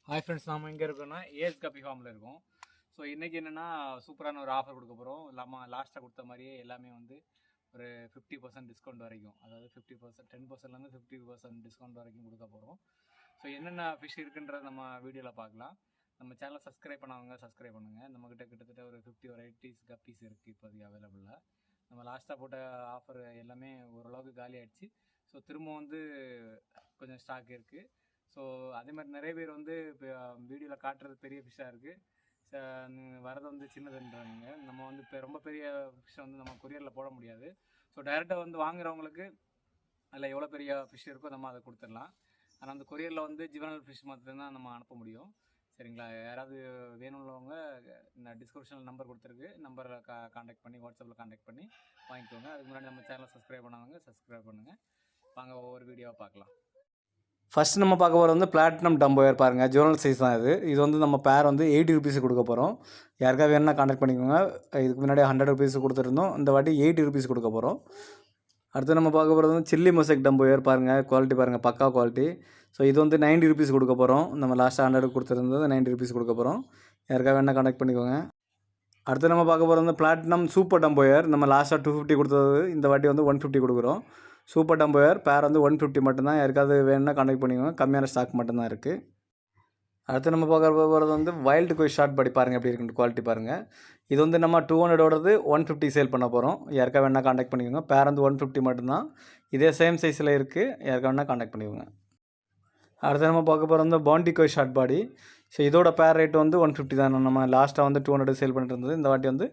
Hi friends, நாம் எங்கே இருக்கோம்னா ஏஎஸ் கப்பி ஃபார்மில் இருக்கோம். ஸோ இன்றைக்கி என்னென்னா சூப்பரான ஒரு ஆஃபர் கொடுக்க போகிறோம். இல்லாமல் லாஸ்ட்டாக கொடுத்த மாதிரியே எல்லாமே வந்து ஒரு 50% டிஸ்கவுண்ட் வரைக்கும், அதாவது 50% 10%லேருந்து 50% டிஸ்கவுண்ட் வரைக்கும் கொடுக்க போகிறோம். ஸோ என்னென்ன ஃபிஷ் இருக்குன்றத நம்ம வீடியோவில் பார்க்கலாம். நம்ம சேனலை சப்ஸ்கிரைப் பண்ணவங்க சப்ஸ்கிரைப் பண்ணுங்கள். நம்மக்கிட்ட கிட்டத்தட்ட ஒரு 50 வெரைட்டிஸ் கப்பீஸ் இருக்குது இப்போதைக்கு அவைலபிளாக. நம்ம லாஸ்ட்டாக போட்ட ஆஃபர் எல்லாமே ஓரளவுக்கு காலி ஆகிடுச்சு. ஸோ திரும்ப வந்து கொஞ்சம் ஸ்டாக் இருக்குது. ஸோ அதே மாதிரி நிறைய பேர் வந்து இப்போ வீடியோவில் காட்டுறது பெரிய ஃபிஷ்ஷாக இருக்குது, வரது வந்து சின்னதுன்றாங்க. நம்ம வந்து இப்போ ரொம்ப பெரிய ஃபிஷ்ஷை வந்து நம்ம கொரியரில் போட முடியாது. ஸோ டைரெக்டாக வந்து வாங்குறவங்களுக்கு அதில் எவ்வளோ பெரிய ஃபிஷ் இருக்கோ நம்ம அதை கொடுத்துடலாம். ஆனால் அந்த கொரியரில் வந்து ஜிவனல் ஃபிஷ் மட்டும்தான் நம்ம அனுப்ப முடியும். சரிங்களா? யாராவது வேணும்னவங்க இந்த டிஸ்கிரிப்ஷனில் நம்பர் கொடுத்துருக்கு, நம்பரில் காண்டாக்ட் பண்ணி வாட்ஸ்அப்பில் காண்டாக்ட் பண்ணி வாங்கிக்கோங்க. அதுக்கு முன்னாடி நம்ம சேனலை சப்ஸ்கிரைப் பண்ணவங்க சப்ஸ்கிரைப் பண்ணுங்கள். வாங்க ஒவ்வொரு வீடியோவை பார்க்கலாம். ஃபஸ்ட்டு நம்ம பார்க்க போகிறது வந்து பிளாட்டினம் டம்போயர் பாருங்கள், ஜோனல் சைஸ் தான் இது வந்து நம்ம பேர் வந்து 80 ருபீஸ் கொடுக்க போகிறோம். யாருக்காவது வேணுன்னா கான்டாக்ட் பண்ணிக்கோங்க. இதுக்கு முன்னாடி 100 ருபீஸ் கொடுத்துருந்தோம், இந்த வாட்டி 80 ருபீஸ் கொடுக்க போகிறோம். அடுத்து நம்ம பார்க்க போகிறது வந்து சில்லி மொசைக் டம்போயர் பாருங்கள், குவாலிட்டி பாருங்கள், பக்கா குவாலிட்டி. ஸோ இது வந்து 90 ருபீஸ் கொடுக்க போகிறோம். நம்ம லாஸ்ட்டாக 100 கொடுத்துருந்தது 90 ருபீஸ் கொடுக்க போகிறோம். யாருக்காவது வேணால் கான்டாக்ட் பண்ணிக்கோங்க. அடுத்து நம்ம பார்க்க போகிறது வந்து பிளாட்டினம் சூப்பர் டம்போயர். நம்ம லாஸ்ட்டாக 250 கொடுத்தது இந்த வாட்டி வந்து 150 கொடுக்குறோம். சூப்பர் டம்போயர் பேர் வந்து 150 மட்டும்தான். யாருக்காவது வேணும்னா கான்டாக்ட் பண்ணிக்கோங்க, கம்மியான ஸ்டாக் மட்டும்தான் இருக்குது. அடுத்து நம்ம பார்க்க போகிறது வந்து வைல்டு கோய் ஷார்ட் பாடி பாருங்கள் எப்படி இருக்குன்னு குவாலிட்டி பாருங்கள். இது வந்து நம்ம 200 150 சேல் பண்ண போகிறோம். யாருக்கா வேணால் கான்டாக்ட் பண்ணிக்கோங்க. பேர் வந்து 150 மட்டும்தான். இதே சேம் சைஸில் இருக்குது, யாருக்கா வேணால் கான்டாக்ட் பண்ணிக்கோங்க. அடுத்து நம்ம பார்க்க போகிறது வந்து பாண்டி கோய் ஷார்ட் பாடி. ஸோ இதோட பேர் ரேட் வந்து 150 தான். நம்ம லாஸ்ட்டாக வந்து 200 சேல் பண்ணிட்டு இருந்தது, இந்த வாட்டி வந்து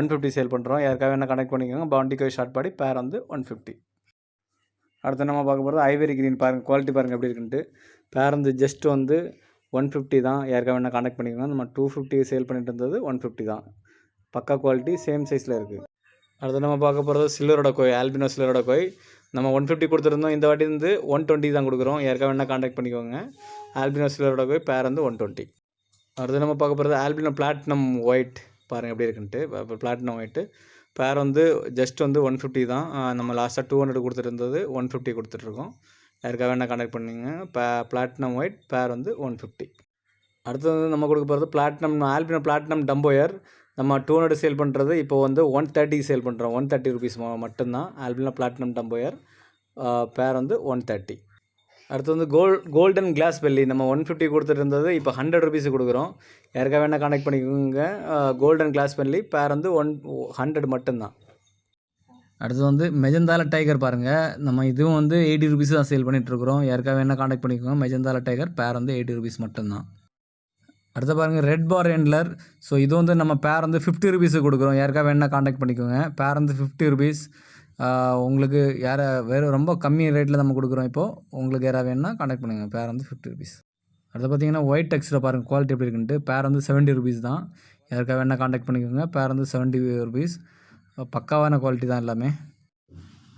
150 சேல் பண்ணுறோம். யாருக்காக வேணால் கான்டாக்ட் பண்ணிக்கோங்க. பாண்டி கோய் ஷார்ட் பாடி பேர் வந்து 150. அடுத்து நம்ம பார்க்க போகிறது ஐவரி கிரீன் பாருங்கள், குவாலிட்டி பாருங்கள் எப்படி இருக்குன்ட்டு. பேர் வந்து ஜஸ்ட் வந்து 150 தான். யாருக்காக வேணால் கான்டாக்ட் பண்ணிக்கோங்க. நம்ம 250 சேல் பண்ணிட்டு இருந்தது 150 தான். பக்கா குவாலிட்டி, சேம் சைஸில் இருக்குது. அடுத்து நம்ம பார்க்க போகிறது சில்வரோட கோய், ஆல்பினோ சில்வரோட கோய். நம்ம 150 கொடுத்துருந்தோம், இந்த வாட்டி வந்து 120 தான் கொடுக்குறோம். யாருக்காக வேணால் கான்டாக்ட் பண்ணிக்கோங்க. ஆல்பினோ சில்வரோட கோய் பேர் வந்து 120. அடுத்து நம்ம பார்க்க போகிறது ஆல்பினோ பிளாட்டினம் ஒயிட் பாருங்கள் எப்படி இருக்குன்ட்டு. பிளாட்டினம் ஒயிட்டு பேர் வந்து ஜஸ்ட் வந்து 150 தான். நம்ம லாஸ்ட்டாக 200 கொடுத்துருந்தது 150 கொடுத்துட்ருக்கோம். யாருக்காக வேணால் கான்டாக்ட் பண்ணிங்க. பிளாட்டினம் ஒயிட் பேர் வந்து 150. அடுத்தது வந்து நம்ம கொடுக்க போகிறது பிளாட்டினம் ஆல்பினோ பிளாட்டினம் டம்போயர். நம்ம 200 சேல் பண்ணுறது இப்போ வந்து 130 சேல் பண்ணுறோம். 130 ருபீஸ் மட்டும்தான். ஆல்பினோ பிளாட்டினம் டம்போயர் பேர் வந்து 130. அடுத்து வந்து கோல்டன் கிளாஸ் பெல்லி. நம்ம 150 கொடுத்துட்டு இருந்தது இப்போ 100 ருபீஸ் கொடுக்குறோம். யாருக்காக வேணால் கான்டாக்ட் பண்ணிக்கோங்க. கோல்டன் கிளாஸ் பெல்லி பேர் வந்து 100 மட்டும்தான். அடுத்து வந்து மெஜந்தால டைகர் பாருங்கள். நம்ம இதுவும் வந்து 80 ருபீஸ் தான் சேல் பண்ணிகிட்ருக்குறோம். யாருக்காக வேணால் கான்டாக்ட் பண்ணிக்கோங்க. மெஜந்தால டைகர் பேர் வந்து 80 ருபீஸ் மட்டும்தான். அடுத்து பாருங்கள் ரெட் பார் ஹேண்ட்லர். ஸோ இது வந்து நம்ம பேர் வந்து 50 ருபீஸு கொடுக்குறோம். யாருக்காக வேணால் கான்டாக்ட் பண்ணிக்கோங்க. பேர் வந்து 50 ருபீஸ். உங்களுக்கு யாரை வேறு ரொம்ப கம்மி ரேட்டில் நம்ம கொடுக்குறோம். இப்போது உங்களுக்கு யாராவது வேணுன்னா கான்டாக்ட் பண்ணுங்கள். பேர் வந்து 50 ருபீஸ். அடுத்து பார்த்தீங்கன்னா ஒயிட் டெக்ஸ்டில் பாருங்கள் குவாலிட்டி எப்படி இருக்குன்ட்டு. பேர் வந்து 70 ருபீஸ் தான். யாருக்காக வேணால் கான்டாக்ட் பண்ணிக்கோங்க. பேர் வந்து 70 ருபீஸ். பக்காவான குவாலிட்டி தான் எல்லாமே.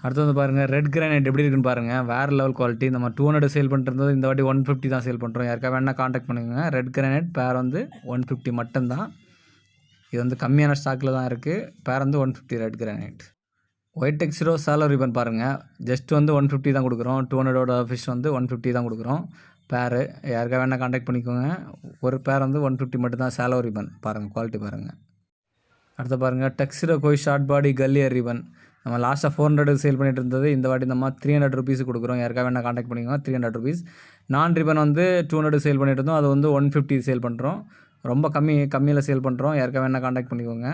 அடுத்து வந்து பாருங்கள் ரெட் கிரானைட் எப்படி இருக்குன்னு பாருங்கள், வேறு லெவல் குவாலிட்டி. நம்ம 200 சேல் பண்ணிட்டு இந்த வாட்டி 150 தான் சேல் பண்ணுறோம். யாருக்காக வேணால் கான்டாக்ட் பண்ணிக்கோங்க. ரெட் கிரானைட் பேர் வந்து 150 மட்டும்தான். இது வந்து கம்மியான ஸ்டாக்கில் தான் இருக்குது. பேர் வந்து 150 ரெட் கிரானைட். ஒயிட் டெக்ஸ்டோ சாலோ ரிப்பன் பாருங்கள், ஜஸ்ட் வந்து 150 தான் கொடுக்குறோம். 200 ஃபிஷ் வந்து 150 தான் கொடுக்குறோம். பேரு யாருக்காக வேணால் கான்டாக்ட் பண்ணிக்கோங்க. ஒரு பேர் வந்து 150 மட்டும்தான். சாலோ ரிப்பன் பாருங்கள், குவாலிட்டி பாருங்கள். அடுத்து பாருங்கள் டெக்ஸ்டோ கோய் ஷார்ட் பாடி கல்லியர் ரிப்பன். நம்ம லாஸ்ட்டாக 400 சேல் பண்ணிட்டு இருந்தது, இந்த வாட்டி நம்ம 300 ருபீஸ் கொடுக்குறோம். யாருக்காக வேணால் கான்டாக்ட் பண்ணிக்கோங்க. 300 ருபீஸ். நான் ரிப்பன் வந்து 200 சேல் பண்ணிட்டு இருந்தோம், அது வந்து 150 சேல் பண்ணுறோம். ரொம்ப கம்மியில் சேல் பண்ணுறோம். யாருக்காக வேணால் கான்டாக்ட் பண்ணிக்கோங்க.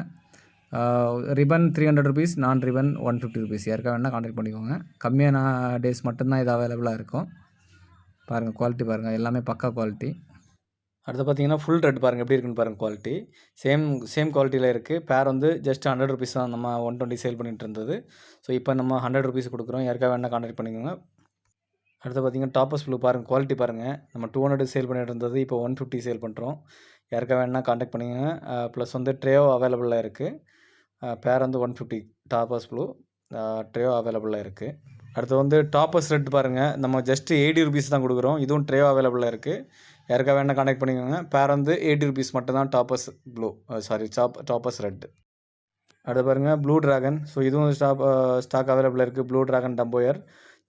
ரிப்பன் 300 ருபீஸ், நான் ரிப்பன் 150 ருபீஸ். யாருக்காக வேணால் கான்டாக்ட் பண்ணிக்கோங்க. கம்மியான டேஸ் மட்டும்தான் இது அவைலபிளாக இருக்கும். பாருங்கள் குவாலிட்டி பாருங்கள், எல்லாமே பக்கா குவாலிட்டி. அடுத்து பார்த்தீங்கன்னா ஃபுல் ரெட் பாருங்கள் எப்படி இருக்குன்னு பாருங்கள் குவாலிட்டி. சேம் குவாலிட்டியில் இருக்குது. பேர் வந்து ஜஸ்ட் 100 ருபீஸ் தான். நம்ம 120 சேல் பண்ணிட்டு இருந்தது. ஸோ இப்போ நம்ம 100 ருபீஸ் கொடுக்குறோம். யாருக்காக வேணால் கான்டாக்ட் பண்ணிக்கோங்க. அடுத்து பார்த்தீங்கன்னா டாப்பஸ் ப்ளூ பாருங்கள் குவாலிட்டி பாருங்கள். நம்ம 200 சேல் பண்ணிட்டு இருந்தது, இப்போ 150 சேல் பண்ணுறோம். யாருக்காக வேணால் கான்டாக்ட் பண்ணிக்கோங்க. ப்ளஸ் வந்து ட்ரேயோ அவைலபிளாக இருக்குது. பேர் வந்து 150 டாப்பஸ் ப்ளூ ட்ரேயோ அவைலபிளாக இருக்குது. அடுத்து வந்து டாப்பஸ் ரெட் பாருங்கள், நம்ம ஜஸ்ட்டு 80 ருபீஸ் தான் கொடுக்குறோம். இதுவும் ட்ரேயோ அவைலபிளாக இருக்குது. யாருக்காக வேணால் கான்டாக்ட் பண்ணிக்கோங்க. பேர் வந்து 80 ருபீஸ் மட்டும்தான். டாப்பஸ் ப்ளூ டாப்பஸ் ரெட். அடுத்து பாருங்கள் ப்ளூ ட்ராகன். ஸோ இதுவும் ஸ்டாக் அவைலபிளாக இருக்குது. ப்ளூ ட்ராகன் டம்போயர்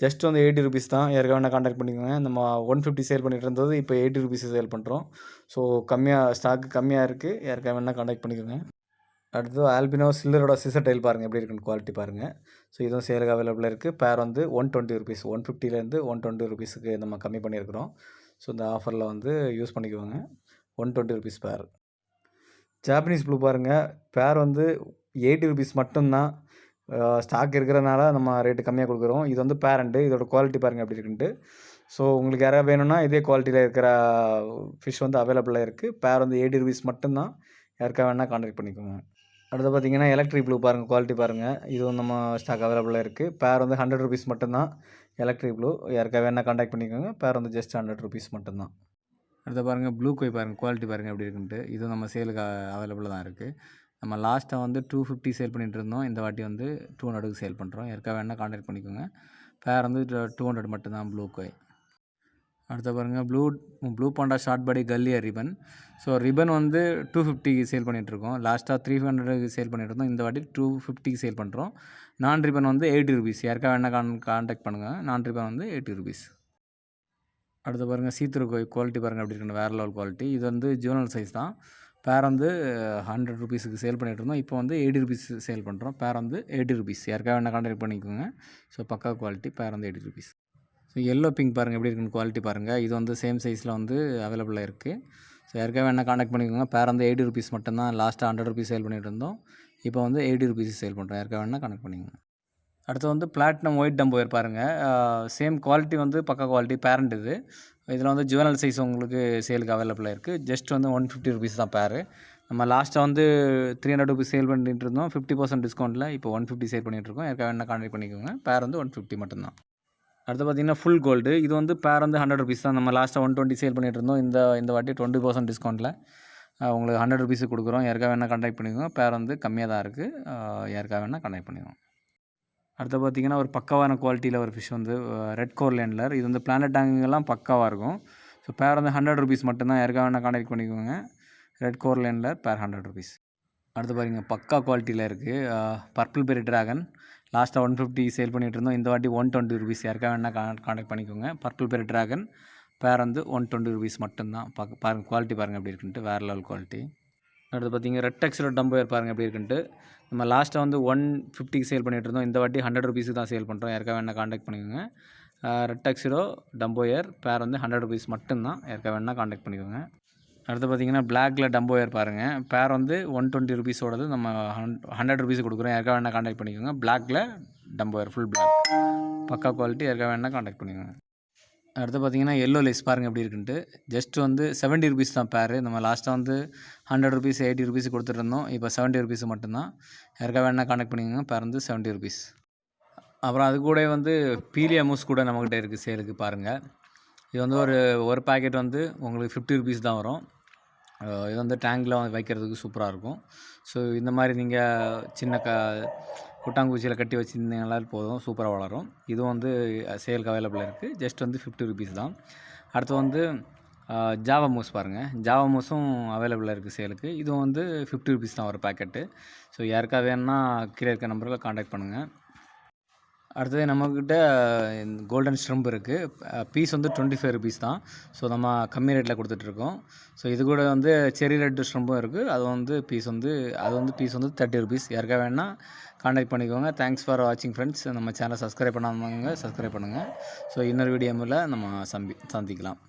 ஜஸ்ட் வந்து 80 ருபீஸ் தான். யாருக்கா வேணால் கான்டாக்ட் பண்ணிக்கோங்க. நம்ம 150 சேல் பண்ணிட்டு இருந்தது இப்போ 80 ருபீஸ் சேல் பண்ணுறோம். ஸோ கம்மியாக ஸ்டாக்கு கம்மியாக இருக்குது. யாருக்கா வேணால் கான்டாக்ட் பண்ணிக்கோங்க. அடுத்தது ஆல்பினோ சில்லரோட சிசர் டைல் பாருங்கள் எப்படி இருக்குன்னு குவாலிட்டி பாருங்கள். ஸோ இதுவும் சேலுக்கு அவைலபிளாக இருக்குது. பேர் வந்து 120 ருபீஸ் 150லேருந்து 120 ருபீஸுக்கு நம்ம கம்மி பண்ணியிருக்கிறோம். ஸோ இந்த ஆஃபரில் வந்து யூஸ் பண்ணிக்குவாங்க. 120 ருபீஸ் பேர். ஜாப்பனீஸ் ப்ளூ பாருங்கள். பேர் வந்து 80 ருபீஸ் மட்டும்தான். ஸ்டாக் இருக்கிறனால நம்ம ரேட்டு கம்மியாக கொடுக்குறோம். இது வந்து பேரண்ட்டு. இதோட குவாலிட்டி பாருங்கள் எப்படி இருக்குன்ட்டு. ஸோ உங்களுக்கு யாராவது வேணும்னா இதே குவாலிட்டியில் இருக்கிற ஃபிஷ் வந்து அவைலபிளாக இருக்குது. பேர் வந்து 80 ருபீஸ் மட்டும்தான். யாருக்கா வேணால் கான்டாக்ட் பண்ணிக்கோங்க. அடுத்து பார்த்தீங்கன்னா எலக்ட்ரிக் ப்ளூ பாருங்கள். குவாலிட்டி பாருங்கள். இதுவும் நம்ம ஸ்டாக் அவைலபிளாக இருக்குது. பேர் வந்து 100 ருபீஸ் மட்டும்தான். எலக்ட்ரிக் ப்ளூ யாருக்கா வேணால் கான்டாக்ட் பண்ணிக்கோங்க. பேர் வந்து ஜஸ்ட் 100 ருபீஸ் மட்டும்தான். அடுத்து பாருங்கள் ப்ளூ கோய் பாருங்கள். குவாலிட்டி பாருங்கள் எப்படி இருக்குன்ட்டு. இதுவும் நம்ம சேலுக்கு அவைலபிளாக தான் இருக்குது. நம்ம லாஸ்ட்டாக வந்து 250 சேல் பண்ணிகிட்டு இருந்தோம். இந்த வாட்டி வந்து 200க்கு சேல் பண்ணுறோம். யாருக்கா வேணால் கான்டாக்ட் பண்ணிக்கோங்க. பேர் வந்து 200 மட்டும்தான் ப்ளூ கோய். அடுத்து பாருங்கள் ப்ளூ பாண்டா ஷார்ட் பாடி கல்லியர் ரிபன். ஸோ ரிபன் வந்து 250க்கு சேல் பண்ணிகிட்ருக்கோம். லாஸ்ட்டாக 300க்கு சேல் பண்ணிட்டு இருந்தோம். இந்த வாட்டி 250க்கு சேல் பண்ணுறோம். நான் ரிபன் வந்து 80 ருபீஸ். யாருக்கா வேணால் கான்டாக்ட் பண்ணுங்கள். நான் ரிபன் வந்து 80 ருபீஸ். அடுத்து பாருங்கள் சீத்ரு கோய். குவாலிட்டி பாருங்கள் எப்படி இருக்குன்னு. வேறு லெவல் குவாலிட்டி. இது வந்து ஜூனல் சைஸ் தான். பேர் வந்து 100 ருபீஸுக்கு சேல் பண்ணிகிட்டு இருந்தோம். இப்போ வந்து 80 ருபீஸ் சேல் பண்ணுறோம். பேர் வந்து 80 ருபீஸ். யாருக்கா வேணால் கான்டாக்ட் பண்ணிக்கோங்க. ஸோ பக்கா குவாலிட்டி. பேர் வந்து 80 ருபீஸ். ஸோ எல்லோ பிங்க் பாருங்கள் எப்படி இருக்குன்னு. குவாலிட்டி பாருங்கள். இது வந்து சேம் சைஸில் வந்து அவைலபிளாக இருக்குது. ஸோ யாருக்கா வேணால் கான்டாக்ட் பண்ணிக்கோங்க. பேர் வந்து 80 ருபீஸ் மட்டும்தான். லாஸ்ட்டாக 100 ருபீஸ் சேல் பண்ணிகிட்டு இருந்தோம். இப்போ வந்து 80 ருபீஸ் சேல் பண்ணுறோம். யாருக்கா வேணால் கான்டாக்ட் பண்ணிக்கோங்க. அடுத்து வந்து பிளாட்டினம் ஒயிட் டம்போயர் பாருங்கள். சேம் குவாலிட்டி வந்து பக்கா குவாலிட்டி. பேரண்ட் இது. இதில் வந்து ஜுவனல் சைஸ் உங்களுக்கு சேலுக்கு அவைலபிளாக இருக்குது. ஜஸ்ட் வந்து 150 ருபீஸ் தான் பேர். நம்ம லாஸ்ட்டாக வந்து 300 ருபீஸ் சேல் பண்ணிட்டு இருந்தோம். 50% டிஸ்கவுண்ட்டில் இப்போ 150 சேல் பண்ணிகிட்ருக்கோம். யாருக்கா வேணால் கான்டாக்ட் பண்ணிக்கோங்க. பேர் வந்து 150 மட்டும்தான். அடுத்து பார்த்திங்கன்னா ஃபுல் கோல்டு. இது வந்து பேர் வந்து 100 ருபீஸ் தான். நம்ம லாஸ்ட்டாக 120 சேல் பண்ணிகிட்டு இருந்தோம். இந்த வாட்டி 20% டிஸ்கவுண்ட்டில் உங்களுக்கு 100 ருபீஸுக்கு கொடுக்குறோம். யாருக்கா வேணால் கான்டாக்ட் பண்ணிக்கோங்க. பேர் வந்து கம்மியாக தான் இருக்குது. யாருக்கா வேணால் கான்டாக்ட் பண்ணிக்கோங்க. அடுத்து பார்த்திங்கன்னா ஒரு பக்காவான குவாலிட்டியில் ஒரு ஃபிஷ் வந்து ரெட் கோர் லேண்ட்லர். இது வந்து பிளானட் டேங்கெல்லாம் பக்காவாக இருக்கும். ஸோ பேர் வந்து 100 ருபீஸ் மட்டும்தான். யாருக்கா வேணால் கான்டாக்ட் பண்ணிக்கோங்க. ரெட் கோர் லேண்ட்லர் பேர் 100 ருபீஸ். அடுத்து பாருங்கள் பக்கா குவாலிட்டியில் இருக்குது. பர்பிள் பெரி ட்ராகன். லாஸ்ட்டாக 150 சேல் பண்ணிகிட்டு இருந்தோம். இந்த வாட்டி 120 ருபீஸ். யாருக்கா வேணால் கான்டாக்ட் பண்ணிக்கோங்க. பர்பிள் பெரி ட்ராகன் பேர் வந்து 120 ருபீஸ் மட்டும்தான். பாருங்கள் குவாலிட்டி பாருங்கள் எப்படி இருக்குன்ட்டு. வேறு லெவல் குவாலிட்டி. அடுத்து பார்த்திங்க ரெட் டெக்ஸிலோ டம்போயர் பாருங்கள் எப்படி இருக்குன்ட்டு. நம்ம லாஸ்ட்டாக வந்து 150க்கு சேல் பண்ணிகிட்டு இருந்தோம். இந்த வாட்டி 100 ருபீஸுக்கு தான் சேல் பண்ணுறோம். யாருக்கா வேணால் கான்டாக்ட் பண்ணிக்கோங்க. ரெட் டெக்ஸிலோ டம்போயர் பேர் வந்து 100 ருபீஸ் மட்டும்தான். யாருக்கா வேணால் கான்டாக்ட் பண்ணிக்கோங்க. அடுத்து பார்த்திங்கன்னா பிளாக்ல டம்போயர் பாருங்கள். பேர் வந்து 120 ருபீஸோடது நம்ம 100 ருபீஸ் கொடுக்குறோம். யாருக்கா வேணால் கான்டாக்ட் பண்ணிக்கோங்க. பிளாக்ல டம்போயர் ஃபுல் பிளாக் பக்கா குவாலிட்டி. யாருக்கா வேணால் கான்டாக்ட் பண்ணிக்கோங்க. அடுத்து பார்த்திங்கன்னா எல்லோ லேஸ் பாருங்கள் எப்படி இருக்குன்ட்டு. ஜஸ்ட் வந்து 70 ருபீஸ் தான் பேர். நம்ம லாஸ்ட்டாக வந்து 100 ருபீஸ் 80 ருபீஸ் கொடுத்துட்டு இருந்தோம். இப்போ 70 ருபீஸ் மட்டும்தான். யாருக்கா வேணால் கான்டாக்ட் பண்ணிக்கோங்க. பேர் வந்து 70 ருபீஸ். அப்புறம் அது கூட வந்து பீலியா மூஸ் கூட நம்மக்கிட்ட இருக்குது சேலுக்கு பாருங்கள். இது வந்து ஒரு பாக்கெட் வந்து உங்களுக்கு 50 ருபீஸ் தான் வரும். இது வந்து டேங்கில் வைக்கிறதுக்கு சூப்பராக இருக்கும். ஸோ இந்த மாதிரி நீங்கள் சின்ன குட்டாங்குச்சியில் கட்டி வச்சுருந்தீங்களா போதும், சூப்பராக வளரும். இதுவும் வந்து சேலுக்கு அவைலபிளாக இருக்குது. ஜஸ்ட் வந்து 50 ருபீஸ் தான். அடுத்து வந்து ஜாவா மூஸ் பாருங்கள். ஜாவா மூஸும் அவைலபிளாக இருக்குது சேலுக்கு. இதுவும் வந்து 50 ருபீஸ் தான் ஒரு பேக்கெட்டு. ஸோ யாருக்கா வேணுன்னா கீழே இருக்க நம்பரில் கான்டாக்ட் பண்ணுங்கள். அடுத்தது நம்மக்கிட்ட கோல்டன் ஷ்ரிம்ப் இருக்குது. பீஸ் வந்து 25 ருபீஸ் தான். ஸோ நம்ம கம்மி ரேட்டில் கொடுத்துட்ருக்கோம். ஸோ இது கூட வந்து செரி ரெட் ஷ்ரிம்பும் இருக்குது. அது வந்து பீஸ் வந்து 30 ருபீஸ். யாருக்கா வேணால் கான்டாக்ட் பண்ணிக்கோங்க. தேங்க்ஸ் ஃபார் வாட்சிங் ஃப்ரெண்ட்ஸ். நம்ம சேனலை சப்ஸ்கிரைப் பண்ணாதவங்க சப்ஸ்கிரைப் பண்ணுங்கள். ஸோ இன்னொரு வீடியோவில் நம்ம சந்திக்கலாம்.